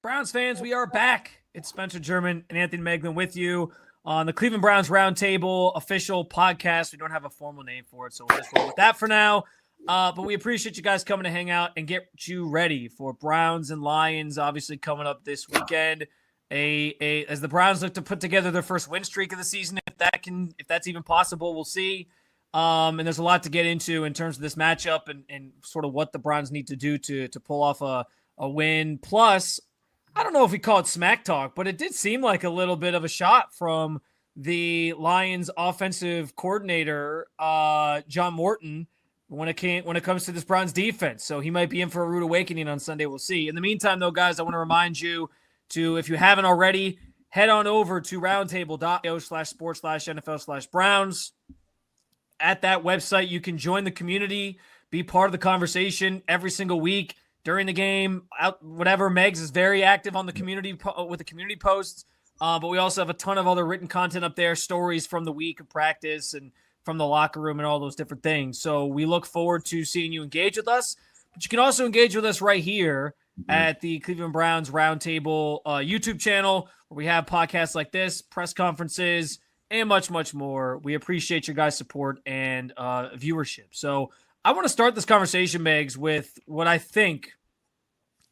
Browns fans, we are back. It's Spencer German and Anthony Moeglin with you on the Cleveland Browns Roundtable official podcast. We don't have a formal name for it, so we'll just roll with that for now. But we appreciate you guys coming to hang out and get you ready for Browns and Lions, obviously coming up this weekend. As the Browns look to put together their first win streak of the season, if that's even possible, we'll see. And there's a lot to get into in terms of this matchup and sort of what the Browns need to do to pull off a win. Plus, I don't know if we call it smack talk, but it did seem like a little bit of a shot from the Lions offensive coordinator, John Morton, when it comes to this Browns defense. So he might be in for a rude awakening on Sunday. We'll see. In the meantime, though, guys, I want to remind you to, if you haven't already, head on over to roundtable.io/sports/NFL/Browns. At that website, you can join the community, be part of the conversation every single week. During the game, whatever. Megs is very active on the community with the community posts, but we also have a ton of other written content up there, stories from the week of practice and from the locker room and all those different things. So we look forward to seeing you engage with us, but you can also engage with us right here at the Cleveland Browns Roundtable YouTube channel, where we have podcasts like this, press conferences, and much, much more. We appreciate your guys' support and viewership. So I want to start this conversation, Megs, with what I think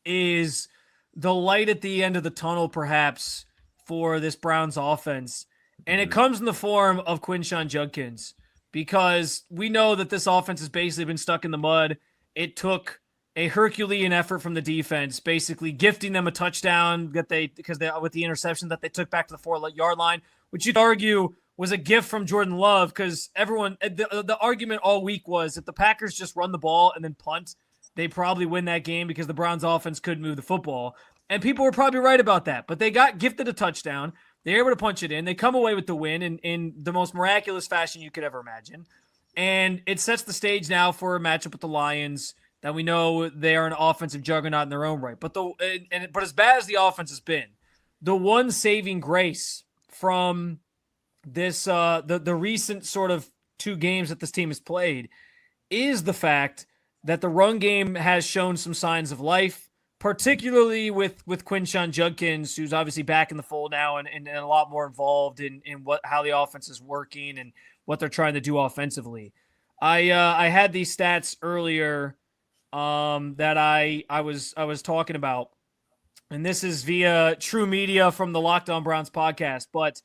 is the light at the end of the tunnel, perhaps, for this Browns offense. And it comes in the form of Quinshon Judkins, because we know that this offense has basically been stuck in the mud. It took a Herculean effort from the defense, basically gifting them a touchdown with the interception that they took back to the 4-yard line, which you'd argue was a gift from Jordan Love, because the argument all week was if the Packers just run the ball and then punt, they probably win that game because the Browns offense couldn't move the football. And people were probably right about that, but they got gifted a touchdown. They're able to punch it in. They come away with the win in the most miraculous fashion you could ever imagine. And it sets the stage now for a matchup with the Lions that we know they are an offensive juggernaut in their own right. But as bad as the offense has been, the one saving grace from this the recent sort of two games that this team has played is the fact that the run game has shown some signs of life, particularly with Quinshon Judkins, who's obviously back in the fold now and a lot more involved in how the offense is working and what they're trying to do offensively. I had these stats earlier that I was talking about, and this is via True Media from the Locked On Browns podcast, but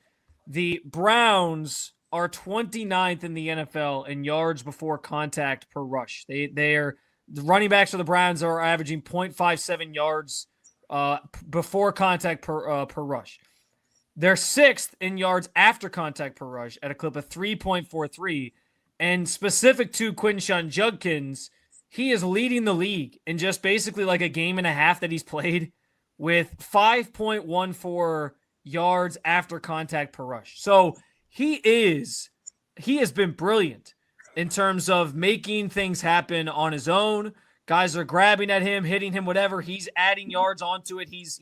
the Browns are 29th in the NFL in yards before contact per rush. The running backs for the Browns are averaging 0.57 yards before contact per rush. They're 6th in yards after contact per rush at a clip of 3.43. And specific to Quinshon Judkins, he is leading the league in just basically like a game and a half that he's played with 5.14 yards after contact per rush. So he has been brilliant in terms of making things happen on his own. Guys are grabbing at him, hitting him, whatever. He's adding yards onto it. He's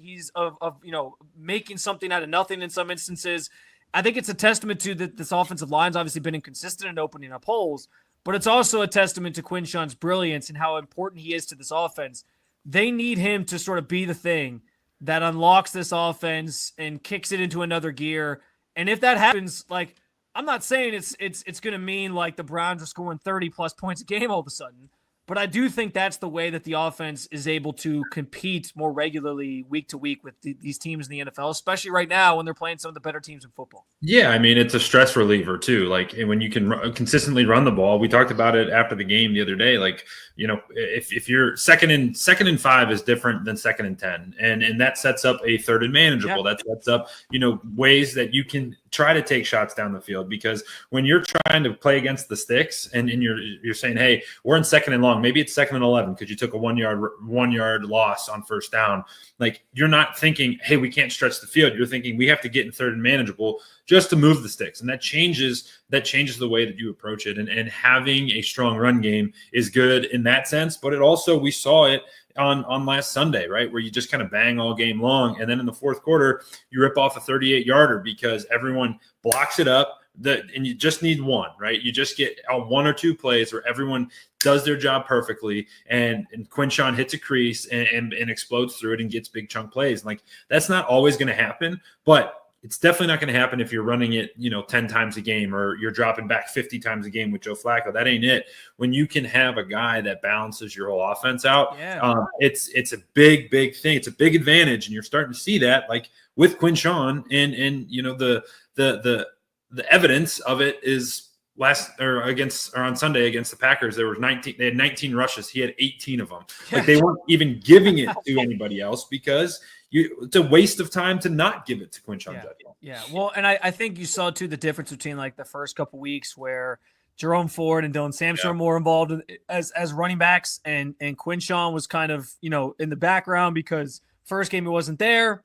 making something out of nothing in some instances. I think it's a testament to that this offensive line's obviously been inconsistent in opening up holes, but it's also a testament to Quinshon's brilliance and how important he is to this offense. They need him to sort of be the thing that unlocks this offense and kicks it into another gear. And if that happens, like, I'm not saying it's going to mean like the Browns are scoring 30 plus points a game all of a sudden, but I do think that's the way that the offense is able to compete more regularly week to week with these teams in the NFL, especially right now when they're playing some of the better teams in football. Yeah, I mean, it's a stress reliever too. Like when you can consistently run the ball, we talked about it after the game the other day. Like, you know, if you're second and 5 is different than 2nd and 10, and that sets up a 3rd and manageable. That sets up, you know, ways that you can try to take shots down the field, because when you're trying to play against the sticks and you're saying, hey, we're in 2nd and long, maybe it's 2nd and 11 because you took a 1 yard loss on 1st down. Like, you're not thinking, hey, we can't stretch the field. You're thinking we have to get in 3rd and manageable just to move the sticks. And that changes the way that you approach it. And having a strong run game is good in that sense. But it also, we saw it on last Sunday, right, where you just kind of bang all game long, and then in the fourth quarter you rip off a 38-yarder because everyone blocks it up. And you just need one, right? You just get one or two plays where everyone does their job perfectly, and Quinshawn hits a crease and explodes through it and gets big chunk plays. Like, that's not always going to happen, but it's definitely not going to happen if you're running it, 10 times a game, or you're dropping back 50 times a game with Joe Flacco. That ain't it. When you can have a guy that balances your whole offense out, it's a big, big thing. It's a big advantage, and you're starting to see that, like with Quinshawn, and the evidence of it is on Sunday against the Packers. They had 19 rushes. He had 18 of them. Like, they weren't even giving it to anybody else because it's a waste of time to not give it to Quinshawn Judkins. Yeah. Well, and I think you saw too the difference between like the first couple weeks where Jerome Ford and Dylan Sampson are more involved as running backs, and Quinshawn was kind of, in the background because first game he wasn't there.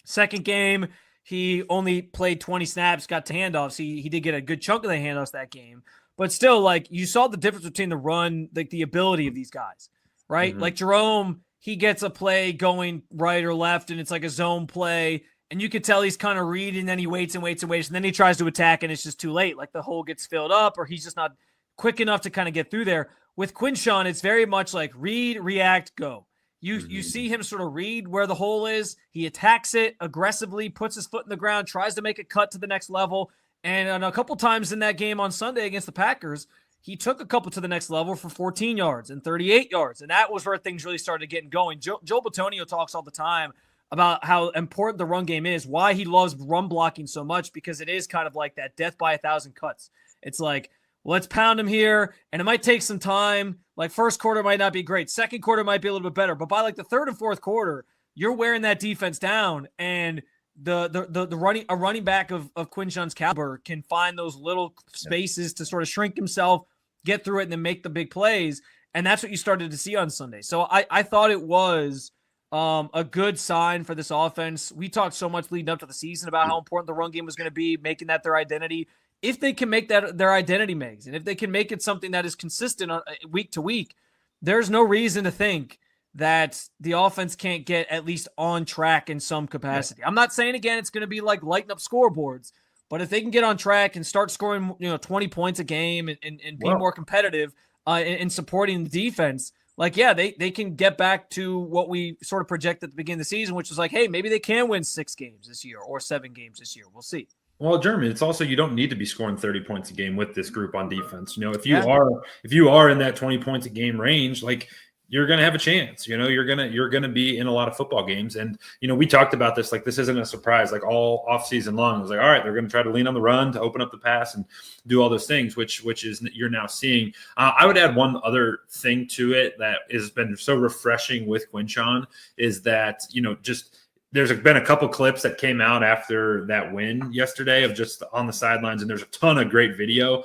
Second game, he only played 20 snaps, got to handoffs. He did get a good chunk of the handoffs that game. But still, like, you saw the difference between the run, like the ability of these guys, right? Mm-hmm. Like Jerome, he gets a play going right or left, and it's like a zone play, and you could tell he's kind of reading, and then he waits, and then he tries to attack, and it's just too late. Like, the hole gets filled up, or he's just not quick enough to kind of get through there. With Quinshawn, it's very much like read, react, go. You see him sort of read where the hole is. He attacks it aggressively, puts his foot in the ground, tries to make a cut to the next level. And a couple times in that game on Sunday against the Packers, he took a couple to the next level for 14 yards and 38 yards. And that was where things really started getting going. Joe Bitonio talks all the time about how important the run game is, why he loves run blocking so much, because it is kind of like that death by 1,000 cuts. It's like, let's pound him here, and it might take some time. Like, first quarter might not be great. Second quarter might be a little bit better. But by like the third and fourth quarter, you're wearing that defense down, and a running back of Quinshawn's caliber can find those little spaces to sort of shrink himself, get through it, and then make the big plays. And that's what you started to see on Sunday. So I thought it was a good sign for this offense. We talked so much leading up to the season about how important the run game was going to be, making that their identity. If they can make that their identity, Megs, and if they can make it something that is consistent week to week, there's no reason to think that the offense can't get at least on track in some capacity. I'm not saying, again, it's going to be like lighting up scoreboards, but if they can get on track and start scoring 20 points a game and be more competitive in supporting the defense, they can get back to what we sort of projected at the beginning of the season, which was like, hey, maybe they can win 6 games this year or 7 games this year. We'll see. Well, German, it's also, you don't need to be scoring 30 points a game with this group on defense. If you are in that 20 points a game range, like, you're going to have a chance. You're going to be in a lot of football games. And, we talked about this, like, this isn't a surprise, like all offseason long. It was like, all right, they're going to try to lean on the run to open up the pass and do all those things, which is you're now seeing. I would add one other thing to it that has been so refreshing with Quinshawn is that, just there's been a couple clips that came out after that win yesterday of just on the sidelines, and there's a ton of great video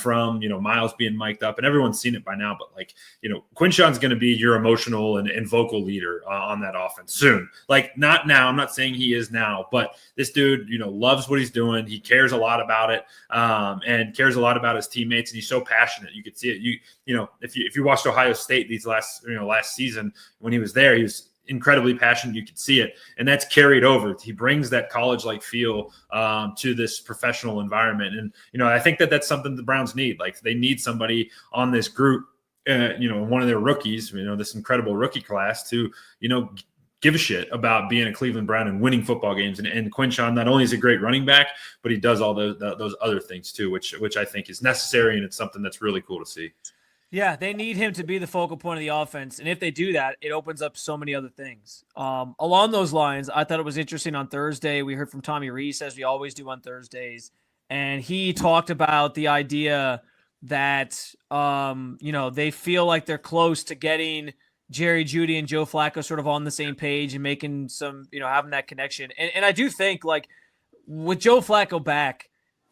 from Miles being mic'd up, and everyone's seen it by now. But Quinshawn's going to be your emotional and vocal leader on that offense soon. Like, not now. I'm not saying he is now, but this dude loves what he's doing. He cares a lot about it, and cares a lot about his teammates, and he's so passionate. You could see it. If you watched Ohio State these last season when he was there, he was incredibly passionate. You could see it, and that's carried over. He brings that college-like feel to this professional environment, and I think that's something the Browns need. Like, they need somebody on this group, one of their rookies, this incredible rookie class, to give a shit about being a Cleveland Brown and winning football games. And Quinshawn not only is a great running back, but he does all those other things too, which I think is necessary, and it's something that's really cool to see. Yeah, they need him to be the focal point of the offense. And if they do that, it opens up so many other things. Along those lines, I thought it was interesting on Thursday. We heard from Tommy Reese, as we always do on Thursdays. And he talked about the idea that, they feel like they're close to getting Jerry Jeudy and Joe Flacco sort of on the same page and making some, having that connection. And I do think, like, with Joe Flacco back,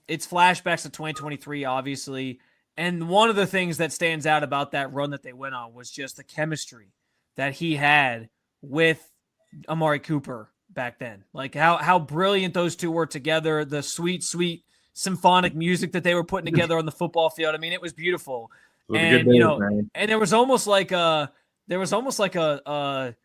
it's flashbacks to 2023, obviously. And one of the things that stands out about that run that they went on was just the chemistry that he had with Amari Cooper back then. Like, how brilliant those two were together, the sweet, sweet symphonic music that they were putting together on the football field. I mean, it was beautiful. And, and there was almost like there was almost like a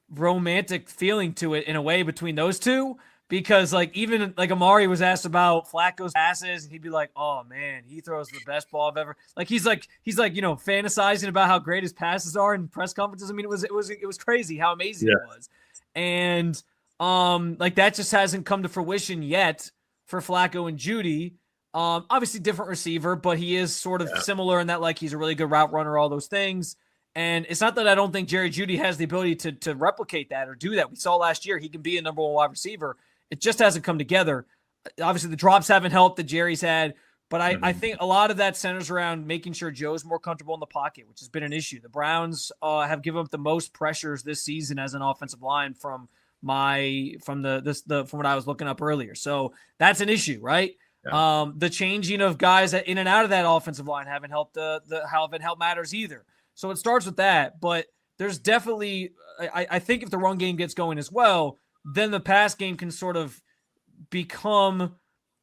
romantic feeling to it in a way between those two, because like even like Amari was asked about Flacco's passes and he'd be like, oh man, he throws the best ball I've ever, like he's like fantasizing about how great his passes are in press conferences. I mean, it was crazy how amazing it was. And like that just hasn't come to fruition yet for Flacco and Jeudy. Obviously different receiver, but he is sort of similar in that like he's a really good route runner, all those things. And it's not that I don't think Jerry Jeudy has the ability to replicate that or do that. We saw last year he can be a number one wide receiver. It just hasn't come together. Obviously, the drops haven't helped that Jerry's had, but I think a lot of that centers around making sure Joe's more comfortable in the pocket, which has been an issue. The Browns have given up the most pressures this season as an offensive line from what I was looking up earlier. So that's an issue, right? Yeah. The changing of guys in and out of that offensive line haven't helped haven't helped matters either. So it starts with that, but there's definitely, I think if the run game gets going as well, then the pass game can sort of become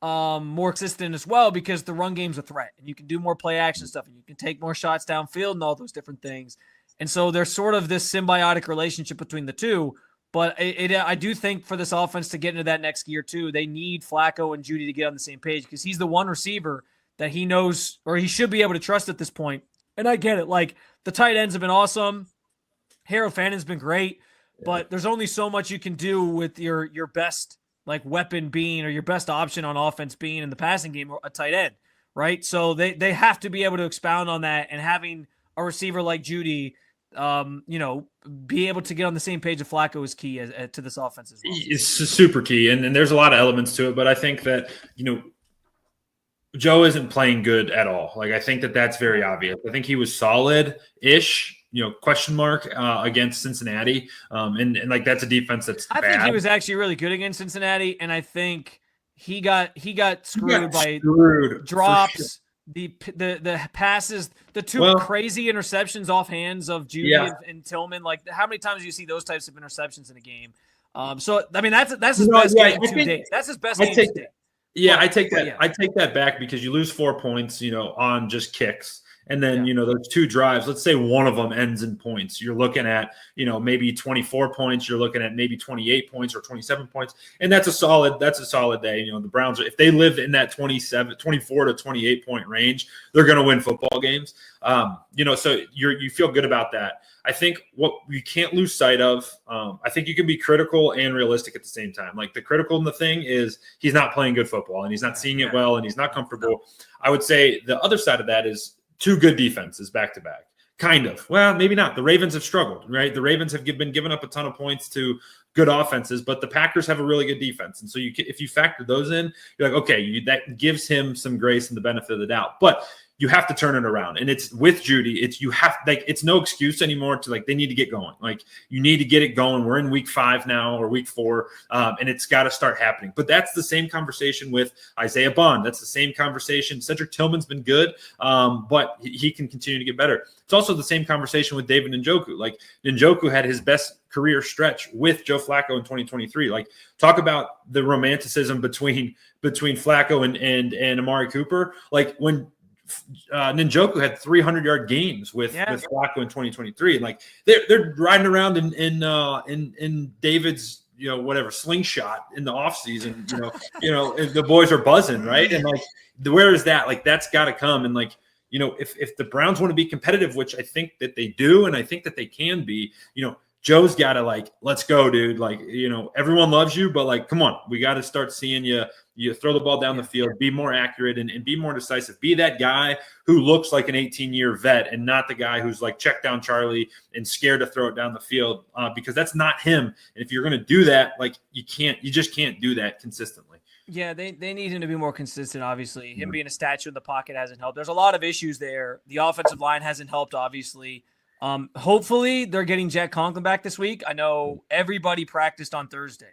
more consistent as well, because the run game's a threat and you can do more play action stuff and you can take more shots downfield and all those different things. And so there's sort of this symbiotic relationship between the two. But I do think for this offense to get into that next gear too, they need Flacco and Jeudy to get on the same page, because he's the one receiver that he knows, or he should be able to trust at this point. And I get it. Like, the tight ends have been awesome. Harold Fannon's been great, but there's only so much you can do with your best like weapon being, or your best option on offense being in the passing game, a tight end, right? So they have to be able to expound on that, and having a receiver like Jeudy, be able to get on the same page of Flacco is key to this offense as well. It's super key, and there's a lot of elements to it, but I think that, Joe isn't playing good at all. Like, I think that's very obvious. I think he was solid-ish, question mark against Cincinnati. And like, that's a defense that's bad. I think he was actually really good against Cincinnati, and I think he got screwed by drops, the passes, the two crazy interceptions off hands of Jeudy and Tillman. Like, how many times do you see those types of interceptions in a game? So I mean, that's his best game to date. That's his best game to date. Yeah, I take that. I take that back, because you lose 4 points, on just kicks. And then, those 2 drives, let's say one of them ends in points. You're looking at, maybe 24 points. You're looking at maybe 28 points or 27 points. And that's a solid day. The Browns, if they live in that 24 to 28 point range, they're going to win football games. So you feel good about that. I think what you can't lose sight of, I think you can be critical and realistic at the same time. Like, the critical in the thing is he's not playing good football, and he's not seeing it well, and he's not comfortable. I would say the other side of that is 2 good defenses back to back. Kind of. Well, maybe not. The Ravens have struggled, right? The Ravens have been giving up a ton of points to good offenses, but the Packers have a really good defense. And so if you factor those in, you're like, okay, that gives him some grace and the benefit of the doubt. But you have to turn it around. And it's with Jeudy. It's no excuse anymore to, like, they need to get going. Like, you need to get it going. We're in week 5 now, or week 4, and it's got to start happening. But that's the same conversation with Isaiah Bond. That's the same conversation. Cedric Tillman's been good, but he can continue to get better. It's also the same conversation with David Njoku. Like, Njoku had his best career stretch with Joe Flacco in 2023. Like, talk about the romanticism between Flacco and Amari Cooper. Like, when Njoku had 300-yard games with Flacco in 2023, and like they're riding around in David's slingshot in the offseason. The boys are buzzing, right? And like, where is that? Like, that's got to come. And like, if the Browns want to be competitive, which I think that they do, and I think that they can be, Joe's got to, like, let's go, dude. Like, everyone loves you, but like, come on, we got to start seeing you throw the ball down the field, be more accurate and be more decisive. Be that guy who looks like an 18-year vet, and not the guy who's like check down Charlie and scared to throw it down the field, because that's not him. And if you're going to do that, like, you just can't do that consistently. Yeah, they need him to be more consistent, obviously. Him being a statue in the pocket hasn't helped. There's a lot of issues there. The offensive line hasn't helped, obviously. Hopefully they're getting Jack Conklin back this week. I know everybody practiced on Thursday.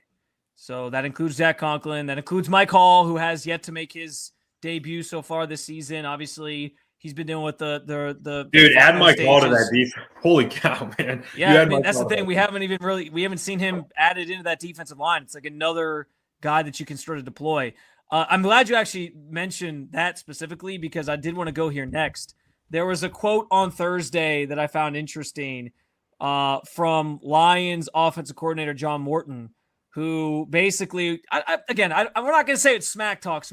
So that includes Jack Conklin. That includes Mike Hall, who has yet to make his debut so far this season. Obviously, he's been dealing with the dude. Add Mike Hall to that defense. Holy cow, man! Yeah, I mean, that's the thing. We haven't seen him added into that defensive line. It's like another guy that you can sort of deploy. I'm glad you actually mentioned that specifically, because I did want to go here next. There was a quote on Thursday that I found interesting. from Lions offensive coordinator John Morton, who basically, we're not going to say it's smack talk,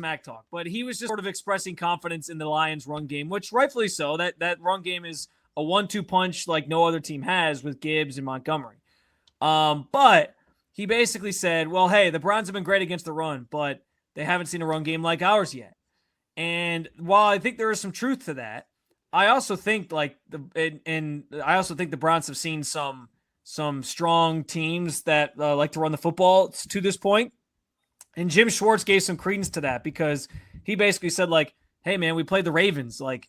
but he was just sort of expressing confidence in the Lions run game, which rightfully so. That run game is a 1-2 punch like no other team has with Gibbs and Montgomery. But he basically said, well, hey, the Browns have been great against the run, but they haven't seen a run game like ours yet. And while I think there is some truth to that, I also think the Browns have seen some strong teams that like to run the football to this point. And Jim Schwartz gave some credence to that because he basically said, like, hey, man, we played the Ravens. Like,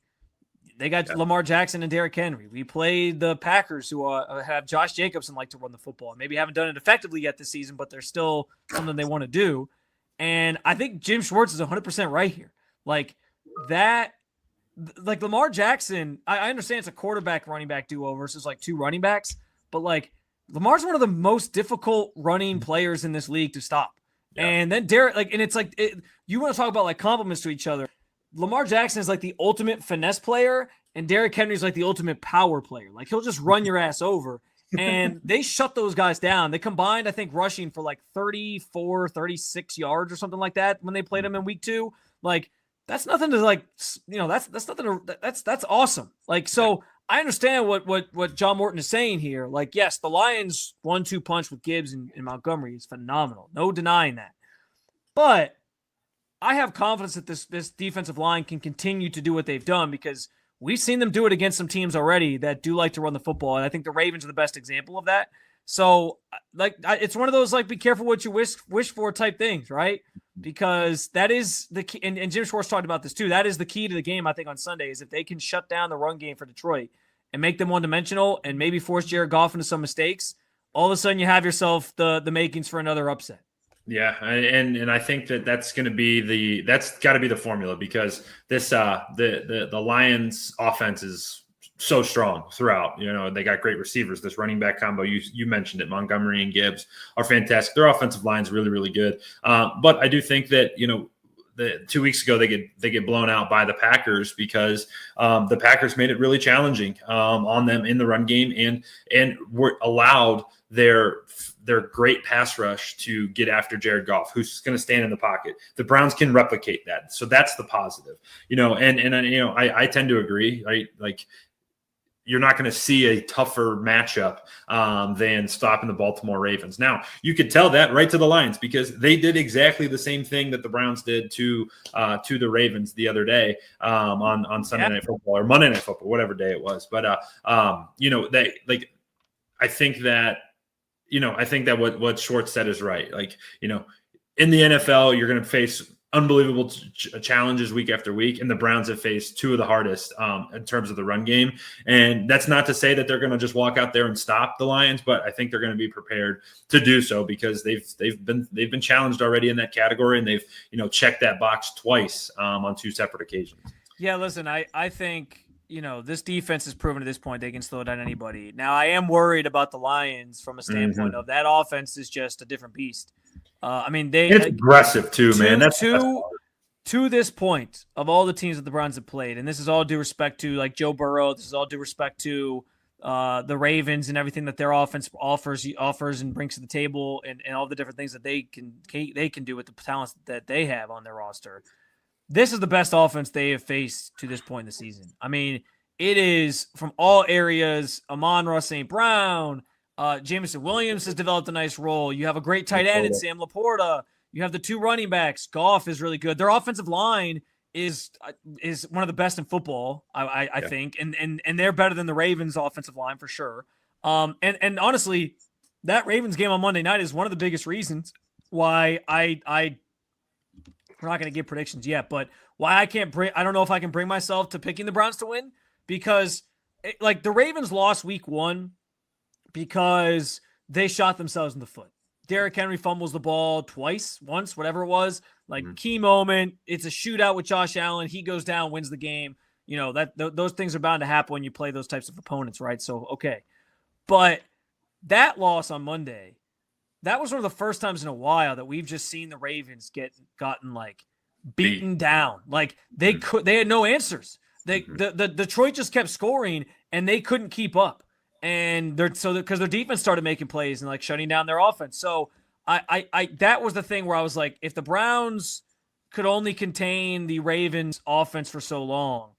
they got Lamar Jackson and Derrick Henry. We played the Packers, who have Josh Jacobs and like to run the football. Maybe haven't done it effectively yet this season, but there's still something they want to do. And I think Jim Schwartz is 100% right here. Like that, like Lamar Jackson, I understand it's a quarterback running back duo versus like two running backs, but like Lamar's one of the most difficult running players in this league to stop. Yeah. And then Derrick, like, and it's like, you want to talk about like compliments to each other. Lamar Jackson is like the ultimate finesse player, and Derrick Henry is like the ultimate power player. Like he'll just run your ass over. And they shut those guys down. They combined, I think, rushing for like 34, 36 yards or something like that when they played them in week 2. Like, that's nothing to like, that's nothing to, that's awesome. Like, so I understand what John Morton is saying here. Like, yes, the Lions 1-2 punch with Gibbs and Montgomery is phenomenal. No denying that. But I have confidence that this defensive line can continue to do what they've done because we've seen them do it against some teams already that do like to run the football. And I think the Ravens are the best example of that. So like, it's one of those, like, be careful what you wish for type things, right? Because that is the key. And Jim Schwartz talked about this too. That is the key to the game, I think, on Sunday, is if they can shut down the run game for Detroit and make them one-dimensional and maybe force Jared Goff into some mistakes, all of a sudden you have yourself the makings for another upset. Yeah, and I think that's going to be that's got to be the formula because this the Lions offense is so strong throughout. They got great receivers. This running back combo you mentioned it, Montgomery and Gibbs are fantastic. Their offensive line is really, really good. But I do think that the 2 weeks ago they get blown out by the Packers because the Packers made it really challenging on them in the run game and were allowed their great pass rush to get after Jared Goff, who's going to stand in the pocket. The Browns can replicate that. So that's the positive, I tend to agree, right? Like, you're not going to see a tougher matchup than stopping the Baltimore Ravens. Now, you could tell that right to the Lions because they did exactly the same thing that the Browns did to the Ravens the other day on Sunday Night Football or Monday Night Football, whatever day it was. But I think that what Schwartz said is right. Like, in the NFL, you're going to face unbelievable challenges week after week, and the Browns have faced two of the hardest in terms of the run game. And that's not to say that they're going to just walk out there and stop the Lions, but I think they're going to be prepared to do so because they've been challenged already in that category, and they've checked that box twice on 2 separate occasions. Yeah, listen, I think this defense has proven at this point they can slow down anybody. Now, I am worried about the Lions from a standpoint of that offense is just a different beast. It's aggressive too, man. That's to this point of all the teams that the Browns have played, and this is all due respect to like Joe Burrow. This is all due respect to the Ravens and everything that their offense offers and brings to the table, and all the different things that they can do with the talents that they have on their roster. This is the best offense they have faced to this point in the season. I mean, it is from all areas. Amon-Ra St. Brown. Jameson Williams has developed a nice role. You have a great tight end in Sam Laporta. You have the 2 running backs. Goff is really good. Their offensive line is one of the best in football, I think, and they're better than the Ravens' offensive line for sure. And honestly, that Ravens game on Monday night is one of the biggest reasons why we're not going to give predictions yet, but why I don't know if I can bring myself to picking the Browns to win because the Ravens lost week 1. Because they shot themselves in the foot. Derrick Henry fumbles the ball once, whatever it was. Key moment. It's a shootout with Josh Allen. He goes down, wins the game. Those things are bound to happen when you play those types of opponents, right? So, okay. But that loss on Monday, that was one of the first times in a while that we've just seen the Ravens gotten beaten down. They had no answers. The Detroit just kept scoring and they couldn't keep up. and because their defense started making plays and like shutting down their offense. So I that was the thing where I was like, if the Browns could only contain the Ravens offense for so long,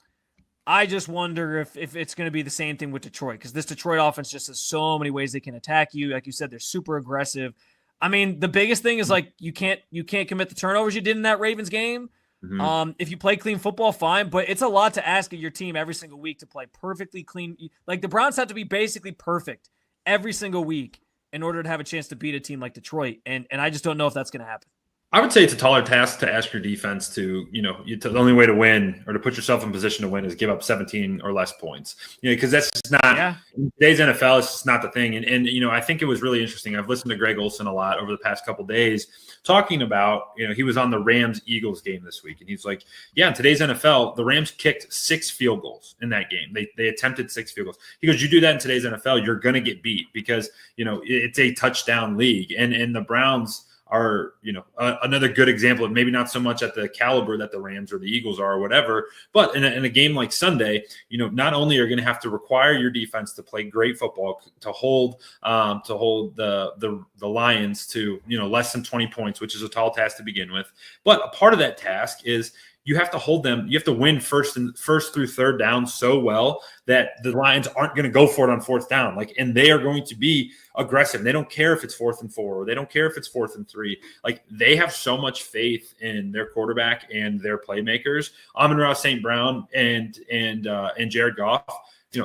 I just wonder if it's going to be the same thing with Detroit, because this Detroit offense just has so many ways they can attack you. Like you said, they're super aggressive. I mean, the biggest thing is like you can't commit the turnovers you did in that Ravens game. Mm-hmm. If you play clean football, fine, but it's a lot to ask of your team every single week to play perfectly clean. Like the Browns have to be basically perfect every single week in order to have a chance to beat a team like Detroit, and I just don't know if that's going to happen. I would say it's a taller task to ask your defense to, the only way to win or to put yourself in position to win is give up 17 or less points. Because that's just not in today's NFL. It's just not the thing. And I think it was really interesting. I've listened to Greg Olson a lot over the past couple of days talking about, he was on the Rams-Eagles game this week, and he's like, in today's NFL, the Rams kicked 6 field goals in that game. They attempted 6 field goals. He goes, you do that in today's NFL, you're going to get beat because, it's a touchdown league. And the Browns are, another good example of maybe not so much at the caliber that the Rams or the Eagles are or whatever, but in a game like Sunday, not only are you going to have to require your defense to play great football, to hold the Lions to, less than 20 points, which is a tall task to begin with. But a part of that task is you have to hold them. You have to win first through third down so well that the Lions aren't going to go for it on fourth down. And they are going to be aggressive. They don't care if it's 4th and 4, or they don't care if it's 4th and 3. They have so much faith in their quarterback and their playmakers, Amon-Ra St. Brown and Jared Goff.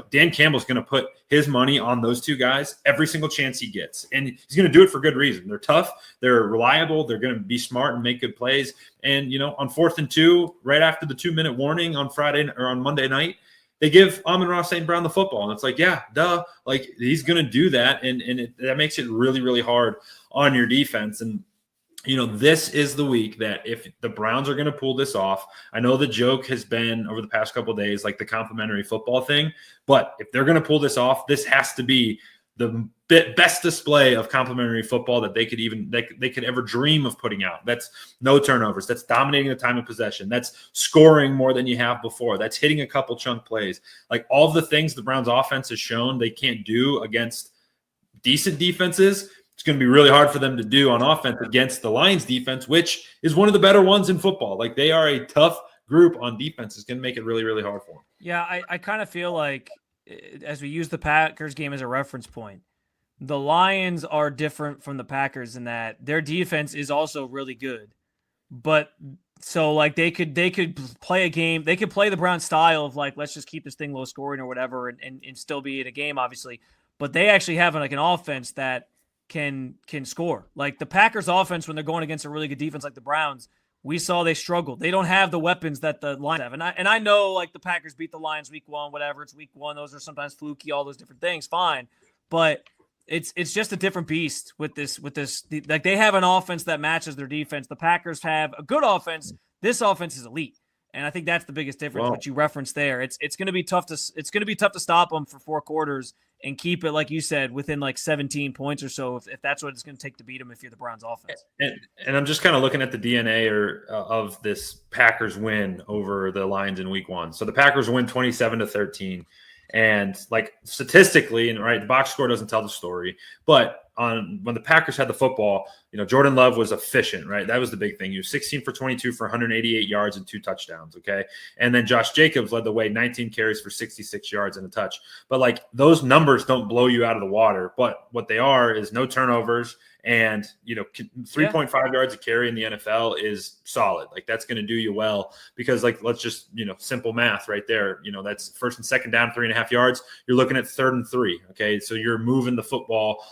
Dan Campbell's going to put his money on those two guys every single chance he gets. And he's going to do it for good reason. They're tough. They're reliable. They're going to be smart and make good plays. And, on 4th and 2, right after the 2-minute warning on Friday or on Monday night, they give Amon-Ra St. Brown the football. And it's like, yeah, duh. He's going to do that. And that makes it really, really hard on your defense. And, this is the week that if the Browns are going to pull this off, I know the joke has been over the past couple of days, the complimentary football thing, but if they're going to pull this off, this has to be the best display of complimentary football that they could ever dream of putting out. That's no turnovers. That's dominating the time of possession. That's scoring more than you have before. That's hitting a couple chunk plays. All the things the Browns offense has shown they can't do against decent defenses, it's going to be really hard for them to do on offense against the Lions defense, which is one of the better ones in football. They are a tough group on defense. It's going to make it really, really hard for them. Yeah, I kind of feel like, as we use the Packers game as a reference point, the Lions are different from the Packers in that their defense is also really good. But so they could play a game, they could play the Browns style of let's just keep this thing low scoring or whatever and still be in a game, obviously. But they actually have an offense that can score. The Packers offense, when they're going against a really good defense like the Browns, we saw they struggled. They don't have the weapons that the Lions have. And I know the Packers beat the Lions week 1, whatever. It's week 1. Those are sometimes fluky, all those different things. Fine. But it's just a different beast with this. They have an offense that matches their defense. The Packers have a good offense. This offense is elite. And I think that's the biggest difference, what you referenced there. It's going to be tough to stop them for 4 quarters and keep it, like you said, within 17 points or so, if that's what it's going to take to beat them if you're the Browns offense. And I'm just kind of looking at the DNA of this Packers win over the Lions in week 1. So the Packers win 27-13. And statistically, and right, the box score doesn't tell the story, but when the Packers had the football, Jordan Love was efficient, right? That was the big thing. He was 16 for 22 for 188 yards and 2 touchdowns. Okay. And then Josh Jacobs led the way, 19 carries for 66 yards and a touch. But those numbers don't blow you out of the water, but what they are is no turnovers. And 3.5 yards a carry in the NFL is solid. That's going to do you well because let's just simple math right there. That's first and second down, 3.5 yards. You're looking at 3rd and 3. Okay, so you're moving the football.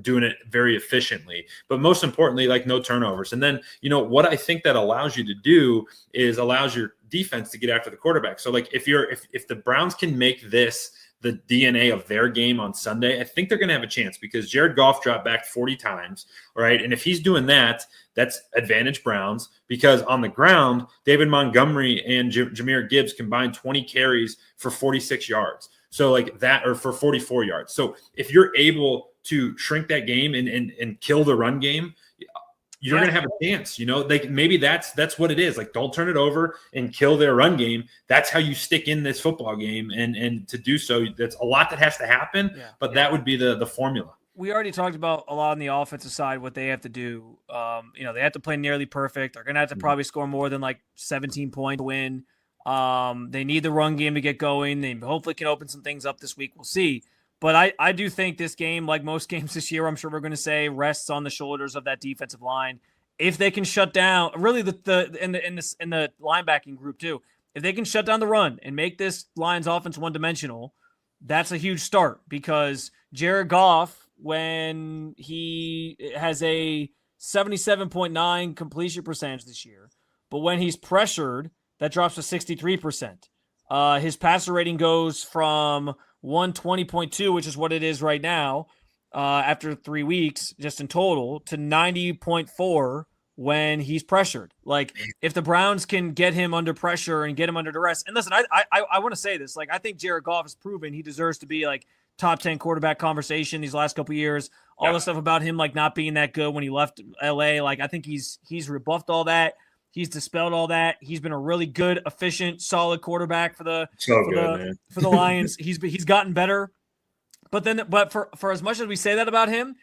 Doing it very efficiently, but most importantly, no turnovers. And then what I think that allows you to do is allows your defense to get after the quarterback. So if the Browns can make this the DNA of their game on Sunday, I think they're going to have a chance because Jared Goff dropped back 40 times, right? And if he's doing that, that's advantage Browns because on the ground, David Montgomery and Jahmyr Gibbs combined 20 carries for 46 yards. So or for 44 yards. So if you're able to shrink that game and kill the run game, you're going to have a chance. Maybe that's what it is. Like, don't turn it over and kill their run game. That's how you stick in this football game. And to do so, that's a lot that has to happen, but that would be the formula. We already talked about a lot on the offensive side, what they have to do. They have to play nearly perfect. They're going to have to probably score more than like 17 points to win. They need the run game to get going. They hopefully can open some things up this week. We'll see. But I do think this game, like most games this year, I'm sure we're going to say, rests on the shoulders of that defensive line. If they can shut down, really in the linebacking group too, if they can shut down the run and make this Lions offense one-dimensional, that's a huge start, because Jared Goff, when he has a 77.9 completion percentage this year, but when he's pressured, that drops to 63%. His passer rating goes from 120.2, which is what it is right now, after 3 weeks, just in total, to 90.4 when he's pressured. Like, if the Browns can get him under pressure and get him under duress, and listen, I want to say this, like, I think Jared Goff has proven he deserves to be like top 10 quarterback conversation these last couple of years. All the stuff about him like not being that good when he left LA, like, I think he's rebuffed all that. He's dispelled all that. He's been a really good, efficient, solid quarterback for the Lions. He's gotten better. But for as much as we say that about him,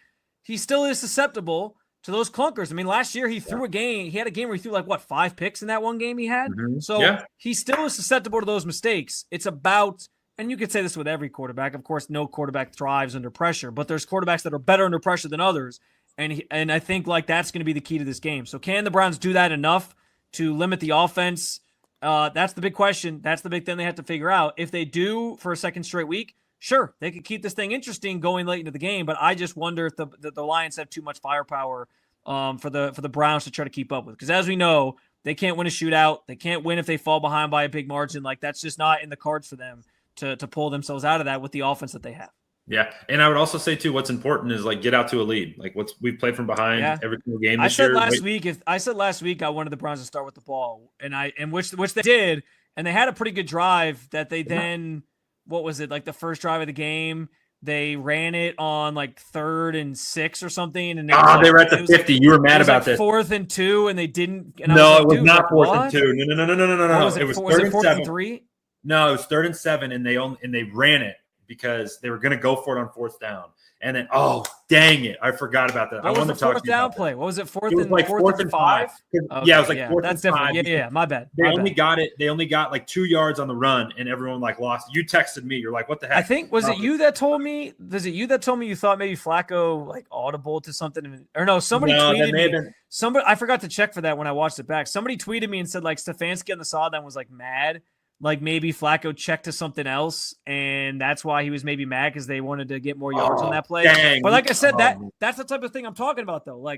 he still is susceptible to those clunkers. I mean, last year he threw a game. He had a game where he threw 5 picks in that one game he had. So he still is susceptible to those mistakes. It's about, and you could say this with every quarterback. Of course, no quarterback thrives under pressure, but there's quarterbacks that are better under pressure than others. And I think that's going to be the key to this game. So can the Browns do that enough to limit the offense? That's the big question. That's the big thing they have to figure out. If they do for a second straight week, sure, they could keep this thing interesting going late into the game. But I just wonder if the Lions have too much firepower for the Browns to try to keep up with. Because as we know, they can't win a shootout. They can't win if they fall behind by a big margin. Like, that's just not in the cards for them to pull themselves out of that with the offense that they have. Yeah, and I would also say too, what's important is get out to a lead. Like, we've played from behind every single game this year. I said last week I wanted the Browns to start with the ball, and which they did, and they had a pretty good drive that they then, what was it, like the first drive of the game, they ran it on 3rd and 6 or something, and they were at the 50. You were mad about this. 4th and 2, and they didn't. And no, it was not 4th and 2. No. Was it 4th and 3? No, it was 3rd and 7, and they ran it because they were going to go for it on 4th down. And then, dang it, I forgot about that. What was the 4th down play? What was it, 4th and 5? Okay, yeah, it was 4th and 5. Yeah, my bad. They only got 2 yards on the run, and everyone lost. You texted me. You're like, what the heck? I think, was it you that told me you thought maybe Flacco audible to something? Or no, somebody tweeted me. I forgot to check for that when I watched it back. Somebody tweeted me and said Stefanski on the sideline was mad. Maybe Flacco checked to something else, and that's why he was maybe mad, because they wanted to get more yards on that play. Dang. But like I said, that's the type of thing I'm talking about, though.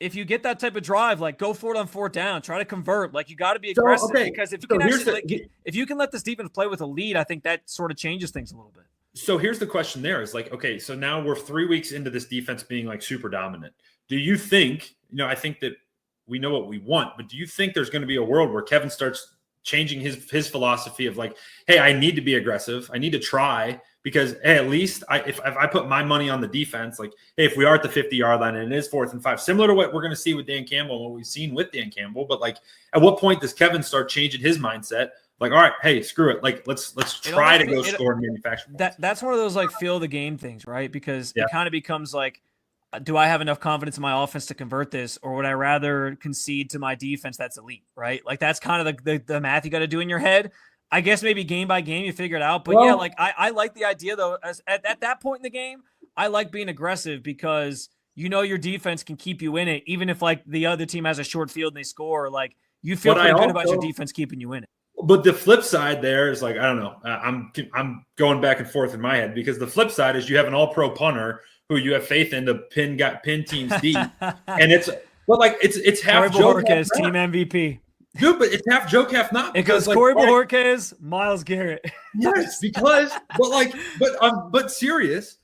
If you get that type of drive, go for it on 4th down, try to convert. You got to be aggressive, because if you can let this defense play with a lead, I think that sort of changes things a little bit. So here's the question: there is okay, so now we're 3 weeks into this defense being super dominant. Do you think? I think that we know what we want, but do you think there's going to be a world where Kevin starts changing his philosophy of hey, I need to be aggressive. I need to try, because hey, at least if I put my money on the defense, hey, if we are at the 50-yard line and it is 4th and 5, similar to what we're going to see with Dan Campbell and what we've seen with Dan Campbell, but at what point does Kevin start changing his mindset? All right, hey, screw it. Let's try to go score and manufacture. That's one of those feel the game things, right? Because it kind of becomes do I have enough confidence in my offense to convert this, or would I rather concede to my defense that's elite, right? That's kind of the math you got to do in your head. I guess maybe game by game you figure it out. But I like the idea, though, at that point in the game, I like being aggressive, because your defense can keep you in it, even if the other team has a short field and they score. You feel pretty good about your defense keeping you in it. But the flip side there is I don't know. I'm going back and forth in my head, because the flip side is you have an all-pro punter who you have faith in to pin teams deep, and it's half Corey Bojorquez, team MVP. Dude, but it's half joke, half not. It goes Corey Bojorquez, Myles Garrett. Yes, but serious.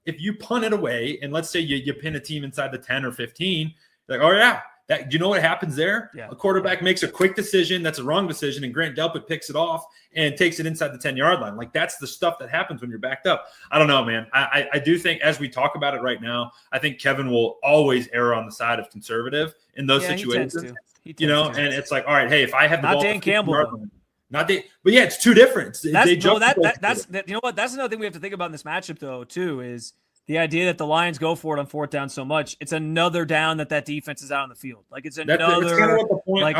If you punt it away, and let's say you pin a team inside the 10 or 15, oh yeah, That, do you know what happens there? Yeah. A quarterback makes a quick decision. That's a wrong decision. And Grant Delpit picks it off and takes it inside the 10-yard line. Like, that's the stuff that happens when you're backed up. I don't know, man. I do think, as we talk about it right now, I think Kevin will always err on the side of conservative in those situations. He tends to. And it's like, all right, hey, if I have the ball, Dan Campbell, line, but yeah, it's two different. That's you know what? That's another thing we have to think about in this matchup, though, too, is the idea that the Lions go for it on fourth down so much. It's another down that defense is out on the field. Like, it's another. That's kind of what the point. Like,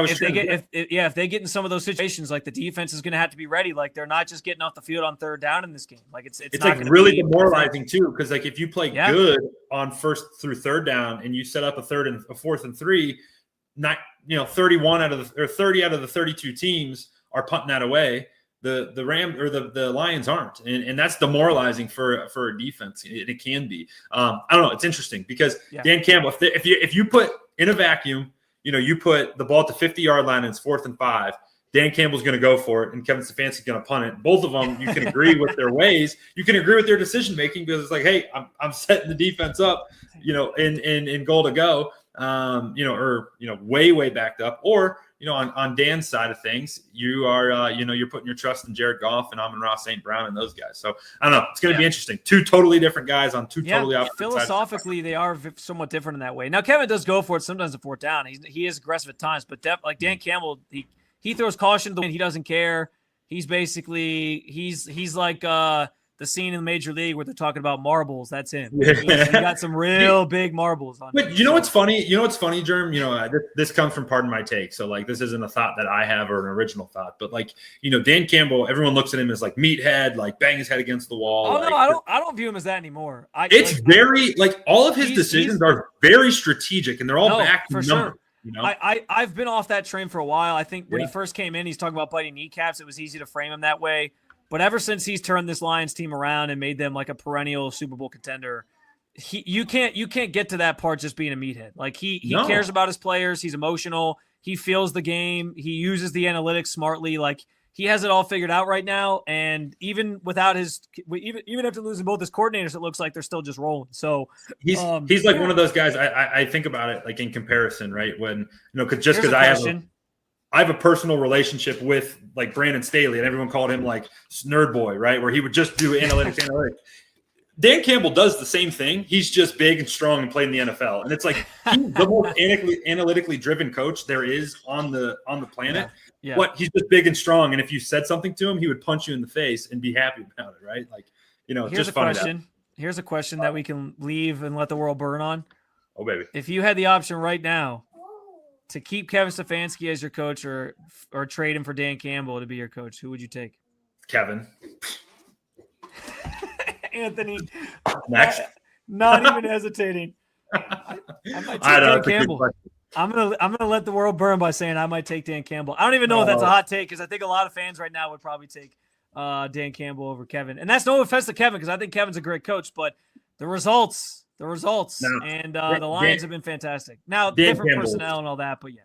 if they get in some of those situations, like, the defense is going to have to be ready. Like, they're not just getting off the field on third down in this game. Like, it's not like really demoralizing too, because like if you play good on first through third down and you set up a fourth and 3, not 31 out of the 30 out of the 32 teams are punting that away. The Ram or the Lions aren't, and that's demoralizing for a defense. It can be. I don't know. It's interesting because Dan Campbell, if you put in a vacuum, you put the ball at the 50-yard line and it's 4th and 5. Dan Campbell's going to go for it, and Kevin Stefanski's going to punt it. Both of them, you can agree with their ways. You can agree with their decision making because it's like, hey, I'm setting the defense up, in goal to go, way backed up, or. On Dan's side of things, you are, you're putting your trust in Jared Goff and Amon-Ra St. Brown and those guys. So I don't know. It's going to be interesting. Two totally different guys on two totally opposite sides. Philosophically, they are somewhat different in that way. Now, Kevin does go for it sometimes at fourth down. He is aggressive at times, but like Dan Campbell, he throws caution to the wind. He doesn't care. He's basically he's like the scene in the Major League where they're talking about marbles. That's him. He got some real big marbles on. But you know what's funny? Germ? This comes from Pardon My Take. So like, this isn't a thought that I have or an original thought, but like, Dan Campbell, everyone looks at him as like meathead, like bang his head against the wall. Oh, like, no, I don't view him as that anymore. Very all of his decisions are very strategic, and they're all back to number. Sure. I've been off that train for a while. I think when he first came in, he's talking about biting kneecaps. It was easy to frame him that way. But ever since he's turned this Lions team around and made them like a perennial Super Bowl contender, you can't get to that part just being a meathead. Like he cares about his players. He's emotional. He feels the game. He uses the analytics smartly. Like he has it all figured out right now. And even without even after losing both his coordinators, it looks like they're still just rolling. So he's like one of those guys. I think about it like in comparison, right? When because I have a personal relationship with like Brandon Staley, and everyone called him like Nerd Boy, right? Where he would just do analytics. Dan Campbell does the same thing. He's just big and strong and played in the NFL. And it's like he's the most analytically driven coach there is on the planet. Yeah. What he's just big and strong. And if you said something to him, he would punch you in the face and be happy about it, right? Like, here's a question. Here's a question that we can leave and let the world burn on. Oh, baby. If you had the option right now to keep Kevin Stefanski as your coach or trade him for Dan Campbell to be your coach, who would you take? Kevin. Anthony. Next. Not even hesitating. I might take Dan Campbell. I'm gonna let the world burn by saying I might take Dan Campbell. I don't even know if that's a hot take because I think a lot of fans right now would probably take Dan Campbell over Kevin. And that's no offense to Kevin because I think Kevin's a great coach, but the results. The Lions have been fantastic. Now, different personnel and all that, but yeah.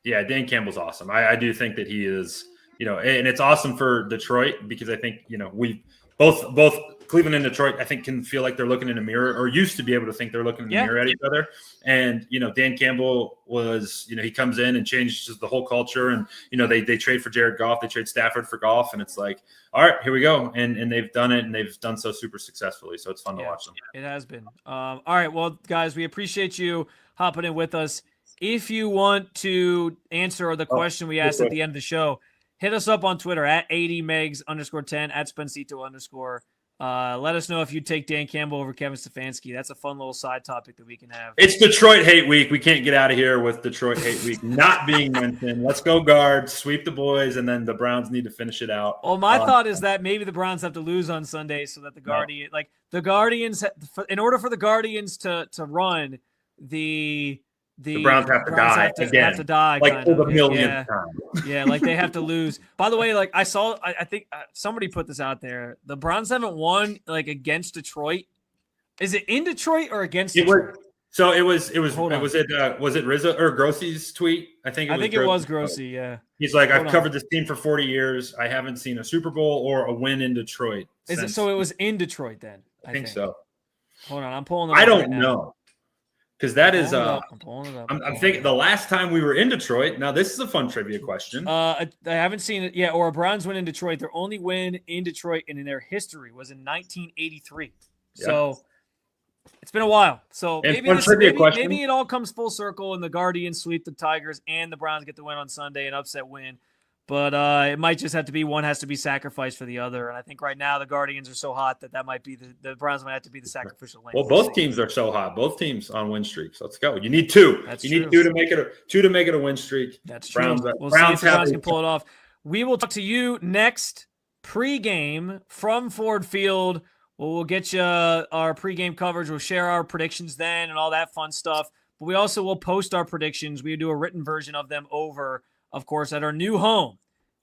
Yeah, Dan Campbell's awesome. I do think that he is, and it's awesome for Detroit because I think, we both Cleveland and Detroit, I think, can feel like they're looking in a mirror or used to be able to think they're looking in the mirror at each other. And, Dan Campbell was, he comes in and changes the whole culture. And, they trade for Jared Goff. They trade Stafford for Goff. And it's like, all right, here we go. And they've done it, and they've done so super successfully. So it's fun to watch them. It has been. All right, well, guys, we appreciate you hopping in with us. If you want to answer the question we asked at the end of the show, hit us up on Twitter at 80megs_10 at Spencito_. Let us know if you take Dan Campbell over Kevin Stefanski. That's a fun little side topic that we can have. It's Detroit Hate Week. We can't get out of here with Detroit Hate Week not being mentioned. Let's go Guards, sweep the boys, and then the Browns need to finish it out. Well, my thought is that maybe the Browns have to lose on Sunday so that the Guardians, in order for the Guardians to run, the Browns have to die again. Have to die like for the millionth time. Yeah, like they have to lose. By the way, like I think somebody put this out there. The Browns haven't won like against Detroit. Is it in Detroit or against Detroit? It was Rizzo or Grossi's tweet? I think it was Grossi, yeah. He's like, I've covered this team for 40 years. I haven't seen a Super Bowl or a win in Detroit. So it was in Detroit then? I think so. Hold on, I'm pulling I don't know. Because that is I'm pulling it up. I'm thinking the last time we were in Detroit. Now this is a fun trivia question. I haven't seen it yet. Or a Browns win in Detroit. Their only win in Detroit and in their history was in 1983. Yeah. So it's been a while. So maybe it all comes full circle and the Guardians sweep the Tigers and the Browns get the win on Sunday, an upset win. But it might just have to be one has to be sacrificed for the other. And I think right now the Guardians are so hot that might be the Browns might have to be the sacrificial lamb. Well, both teams are so hot. Both teams on win streaks. Let's go. You need two. You need two to make it a win streak. That's true. We'll see if the Browns can pull it off. We will talk to you next pregame from Ford Field. We'll get you our pregame coverage. We'll share our predictions then and all that fun stuff. But we also will post our predictions. We do a written version of them over, of course, at our new home,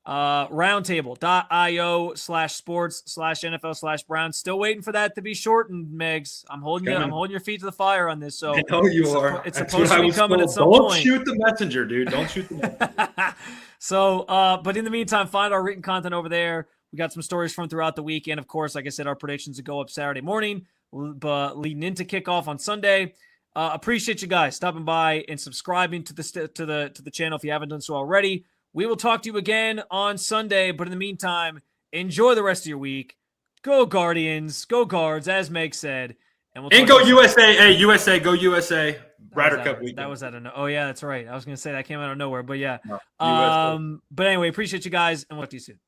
roundtable.io/sports/NFL/Browns. Still waiting for that to be shortened, Megs. I'm holding your feet to the fire on this. So I know you are. It's supposed to be coming at some point. Don't shoot the messenger, dude. Don't shoot the messenger. So, but in the meantime, find our written content over there. We got some stories from throughout the week. And of course, like I said, our predictions will go up Saturday morning, but leading into kickoff on Sunday. Appreciate you guys stopping by and subscribing to the channel if you haven't done so already. We will talk to you again on Sunday, but in the meantime, enjoy the rest of your week. Go Guardians, go Guards, as Meg said, and go USA. Hey, USA, go USA. Ryder Cup week. That was out of oh yeah, that's right. I was gonna say that came out of nowhere, but yeah. No, but anyway, appreciate you guys, and we'll talk to you soon.